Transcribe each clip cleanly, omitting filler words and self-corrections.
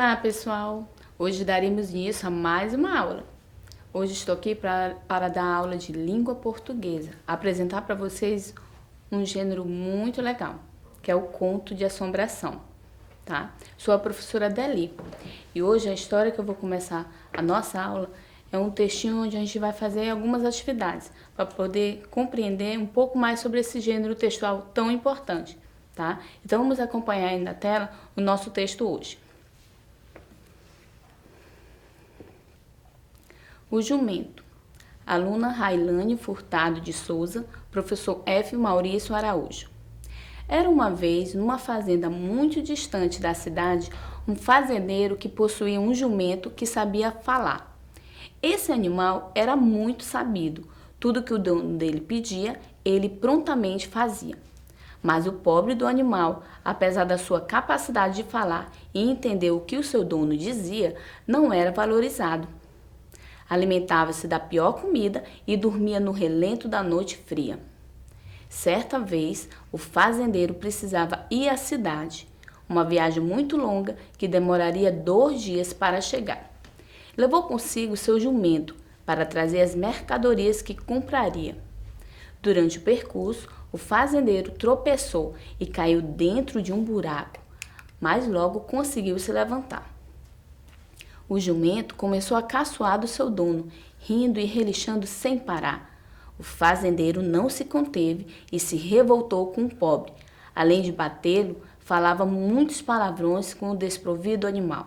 Olá, pessoal! Hoje daremos início a mais uma aula. Hoje estou aqui para dar aula de língua portuguesa, apresentar para vocês um gênero muito legal, que é o conto de assombração, tá? Sou a professora Deli e hoje a história que eu vou começar a nossa aula é um textinho onde a gente vai fazer algumas atividades para poder compreender um pouco mais sobre esse gênero textual tão importante, tá? Então vamos acompanhar aí na tela o nosso texto hoje. O jumento. Aluna Railane Furtado de Souza, professor F. Maurício Araújo. Era uma vez, numa fazenda muito distante da cidade, um fazendeiro que possuía um jumento que sabia falar. Esse animal era muito sabido. Tudo que o dono dele pedia, ele prontamente fazia. Mas o pobre do animal, apesar da sua capacidade de falar e entender o que o seu dono dizia, não era valorizado. Alimentava-se da pior comida e dormia no relento da noite fria. Certa vez, o fazendeiro precisava ir à cidade, uma viagem muito longa que demoraria 2 dias para chegar. Levou consigo seu jumento para trazer as mercadorias que compraria. Durante o percurso, o fazendeiro tropeçou e caiu dentro de um buraco, mas logo conseguiu se levantar. O jumento começou a caçoar do seu dono, rindo e relixando sem parar. O fazendeiro não se conteve e se revoltou com o pobre. Além de batê-lo, falava muitos palavrões com o desprovido animal.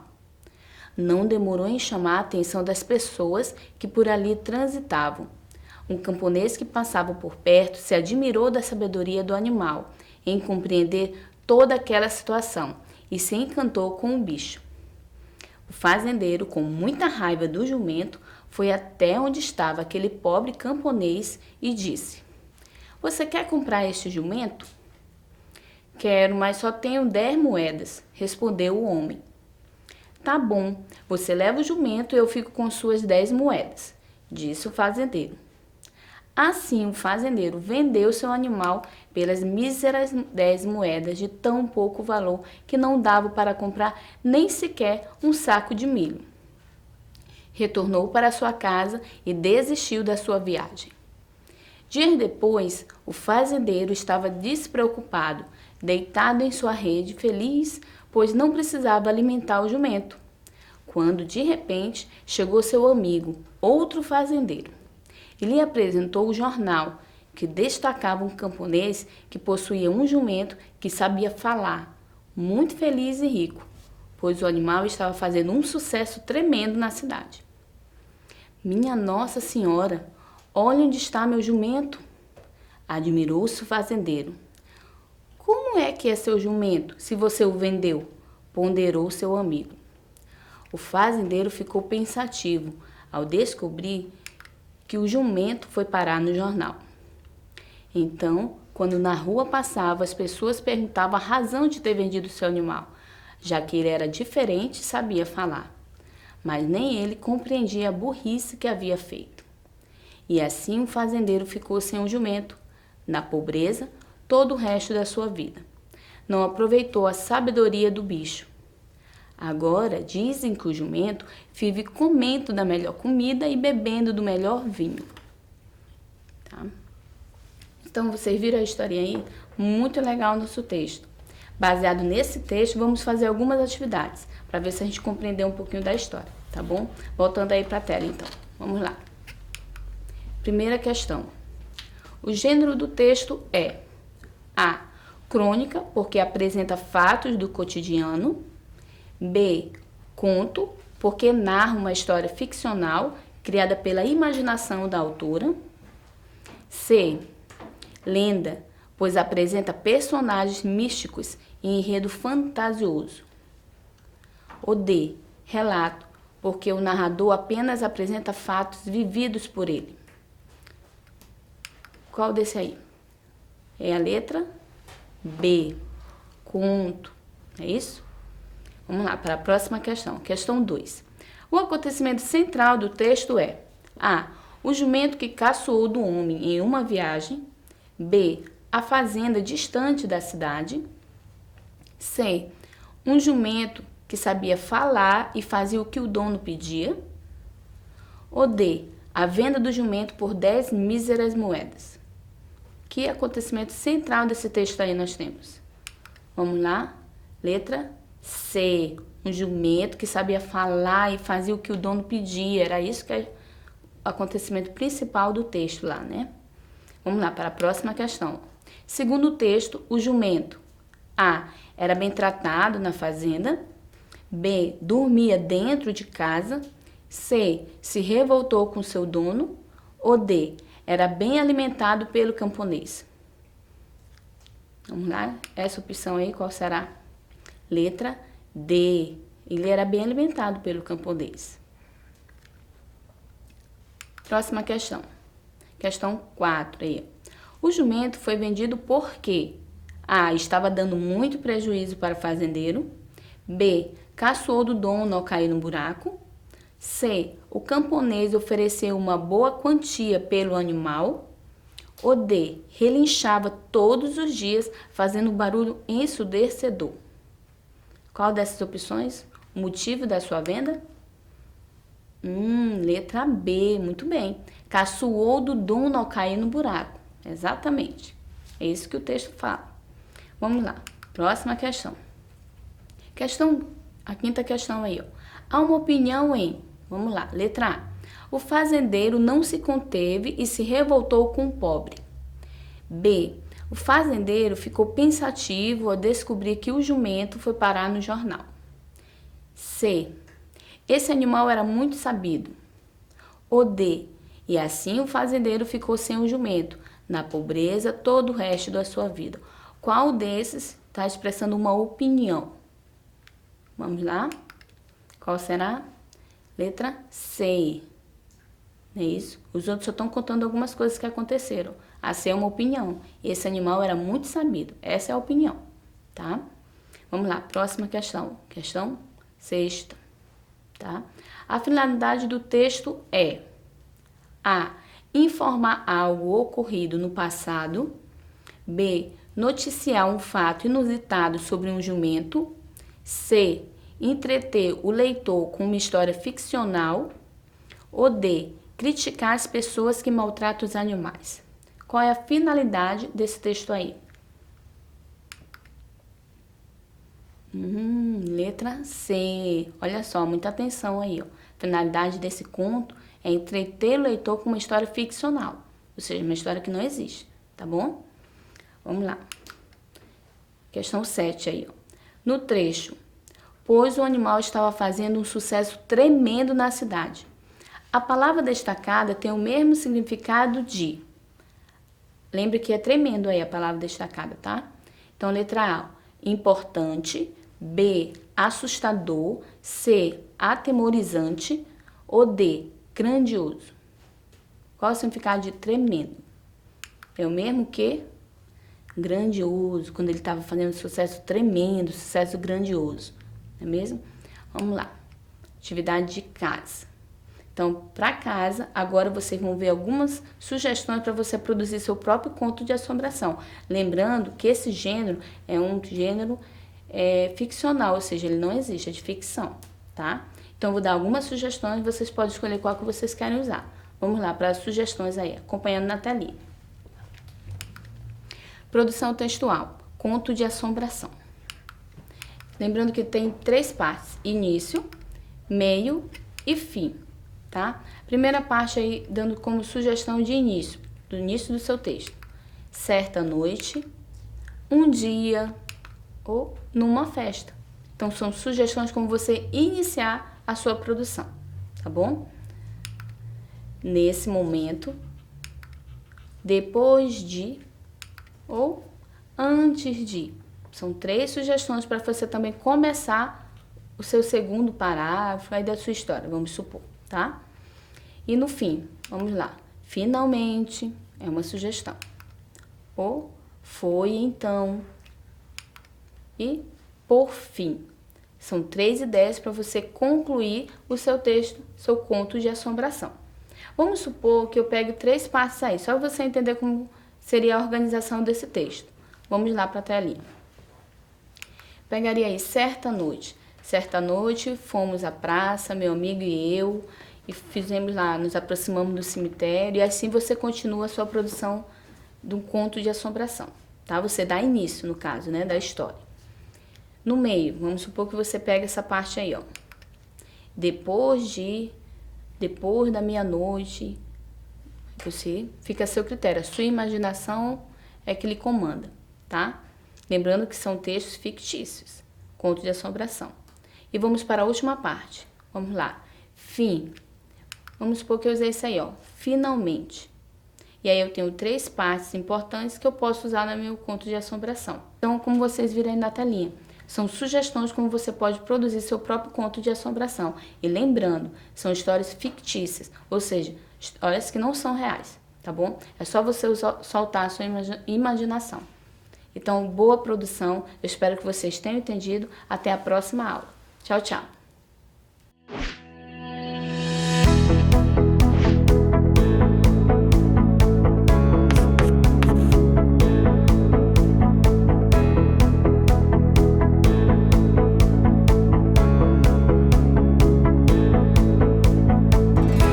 Não demorou em chamar a atenção das pessoas que por ali transitavam. Um camponês que passava por perto se admirou da sabedoria do animal em compreender toda aquela situação e se encantou com o bicho. O fazendeiro, com muita raiva do jumento, foi até onde estava aquele pobre camponês e disse: "Você quer comprar este jumento?" "Quero, mas só tenho 10 moedas", respondeu o homem. "Tá bom, você leva o jumento e eu fico com suas 10 moedas", disse o fazendeiro. Assim, o fazendeiro vendeu seu animal pelas míseras 10 moedas de tão pouco valor que não dava para comprar nem sequer um saco de milho. Retornou para sua casa e desistiu da sua viagem. Dias depois, o fazendeiro estava despreocupado, deitado em sua rede, feliz, pois não precisava alimentar o jumento. Quando, de repente, chegou seu amigo, outro fazendeiro. Ele lhe apresentou o jornal, que destacava um camponês que possuía um jumento que sabia falar, muito feliz e rico, pois o animal estava fazendo um sucesso tremendo na cidade. "Minha Nossa Senhora, olha onde está meu jumento!" Admirou-se o fazendeiro. "Como é que é seu jumento, se você o vendeu?" ponderou seu amigo. O fazendeiro ficou pensativo ao descobrir que o jumento foi parar no jornal. Então, quando na rua passava, as pessoas perguntavam a razão de ter vendido seu animal, já que ele era diferente e sabia falar. Mas nem ele compreendia a burrice que havia feito. E assim o fazendeiro ficou sem o jumento, na pobreza, todo o resto da sua vida. Não aproveitou a sabedoria do bicho. Agora dizem que o jumento vive comendo da melhor comida e bebendo do melhor vinho. Tá? Então vocês viram a historinha aí? Muito legal o nosso texto. Baseado nesse texto, vamos fazer algumas atividades para ver se a gente compreendeu um pouquinho da história, tá bom? Voltando aí para a tela então. Vamos lá. Primeira questão. O gênero do texto é A. Crônica, porque apresenta fatos do cotidiano. B. Conto, porque narra uma história ficcional criada pela imaginação da autora. C. Lenda, pois apresenta personagens místicos e enredo fantasioso. Ou D. Relato, porque o narrador apenas apresenta fatos vividos por ele. Qual desse aí? É a letra B. Conto. É isso? Vamos lá para a próxima questão. Questão 2. O acontecimento central do texto é A. O jumento que caçoou do homem em uma viagem. B. A fazenda distante da cidade. C. Um jumento que sabia falar e fazia o que o dono pedia? Ou D, a venda do jumento por 10 míseras moedas? Que acontecimento central desse texto aí nós temos? Vamos lá? Letra C, um jumento que sabia falar e fazia o que o dono pedia. Era isso que é o acontecimento principal do texto lá, né? Vamos lá para a próxima questão. Segundo o texto, o jumento A, era bem tratado na fazenda. B, dormia dentro de casa. C, se revoltou com seu dono. Ou D, era bem alimentado pelo camponês. Vamos lá, essa opção aí, qual será? Letra D, ele era bem alimentado pelo camponês. Próxima questão. Questão 4 aí. O jumento foi vendido porque A, estava dando muito prejuízo para o fazendeiro. B, caçoou do dono ao cair no buraco. C, o camponês ofereceu uma boa quantia pelo animal. Ou D, relinchava todos os dias fazendo um barulho ensurdecedor. Qual dessas opções? O motivo da sua venda? Letra B, muito bem. Caçoou do dono ao cair no buraco. Exatamente. É isso que o texto fala. Vamos lá. Próxima questão. A quinta questão aí, ó. Há uma opinião em, vamos lá, letra A. O fazendeiro não se conteve e se revoltou com o pobre. B. O fazendeiro ficou pensativo ao descobrir que o jumento foi parar no jornal. C. Esse animal era muito sabido. Ou D. E assim o fazendeiro ficou sem o jumento, na pobreza, todo o resto da sua vida. Qual desses está expressando uma opinião? Vamos lá? Qual será? Letra C. Não é isso? Os outros só estão contando algumas coisas que aconteceram. A C é uma opinião. Esse animal era muito sabido. Essa é a opinião, tá? Vamos lá, próxima questão. Questão 6ª, tá? A finalidade do texto é A. Informar algo ocorrido no passado. B. Noticiar um fato inusitado sobre um jumento. C. Entreter o leitor com uma história ficcional. Ou D. Criticar as pessoas que maltratam os animais. Qual é a finalidade desse texto aí? Letra C. Olha só, muita atenção aí, ó. A finalidade desse conto é entreter o leitor com uma história ficcional, ou seja, uma história que não existe, tá bom? Vamos lá. Questão 7 aí, ó. No trecho, pois o animal estava fazendo um sucesso tremendo na cidade. A palavra destacada tem o mesmo significado de... Lembre que é tremendo aí a palavra destacada, tá? Então, letra A, importante. B, assustador. C, atemorizante. Ou D, grandioso. Qual é o significado de tremendo? É o mesmo que grandioso, quando ele estava fazendo sucesso tremendo, sucesso grandioso. Não é mesmo? Vamos lá. Atividade de casa. Então, para casa, agora vocês vão ver algumas sugestões para você produzir seu próprio conto de assombração. Lembrando que esse gênero é um gênero ficcional, ou seja, ele não existe, é de ficção, tá? Então, eu vou dar algumas sugestões, vocês podem escolher qual que vocês querem usar. Vamos lá para as sugestões aí, acompanhando na telinha. Produção textual, conto de assombração. Lembrando que tem 3 partes, início, meio e fim. Tá? Primeira parte aí, dando como sugestão de início, do início do seu texto. Certa noite, um dia ou numa festa. Então, são sugestões como você iniciar a sua produção, tá bom? Nesse momento, depois de ou antes de. São 3 sugestões para você também começar o seu segundo parágrafo aí da sua história, vamos supor. Tá? E no fim, vamos lá. Finalmente, é uma sugestão. Ou foi então. E por fim. São 3 ideias para você concluir o seu texto, seu conto de assombração. Vamos supor que eu pegue 3 partes aí, só para você entender como seria a organização desse texto. Vamos lá para a telinha. Pegaria aí certa noite. Certa noite, fomos à praça, meu amigo e eu, e fizemos lá, nos aproximamos do cemitério, e assim você continua a sua produção de um conto de assombração, tá? Você dá início, no caso, né, da história. No meio, vamos supor que você pega essa parte aí, ó. Depois da meia-noite, você fica a seu critério, a sua imaginação é que lhe comanda, tá? Lembrando que são textos fictícios, conto de assombração. E vamos para a última parte. Vamos lá. Fim. Vamos supor que eu usei isso aí, ó. Finalmente. E aí eu tenho 3 partes importantes que eu posso usar no meu conto de assombração. Então, como vocês viram aí na telinha, são sugestões como você pode produzir seu próprio conto de assombração. E lembrando, são histórias fictícias, ou seja, histórias que não são reais, tá bom? É só você soltar a sua imaginação. Então, boa produção. Eu espero que vocês tenham entendido. Até a próxima aula. Tchau, tchau.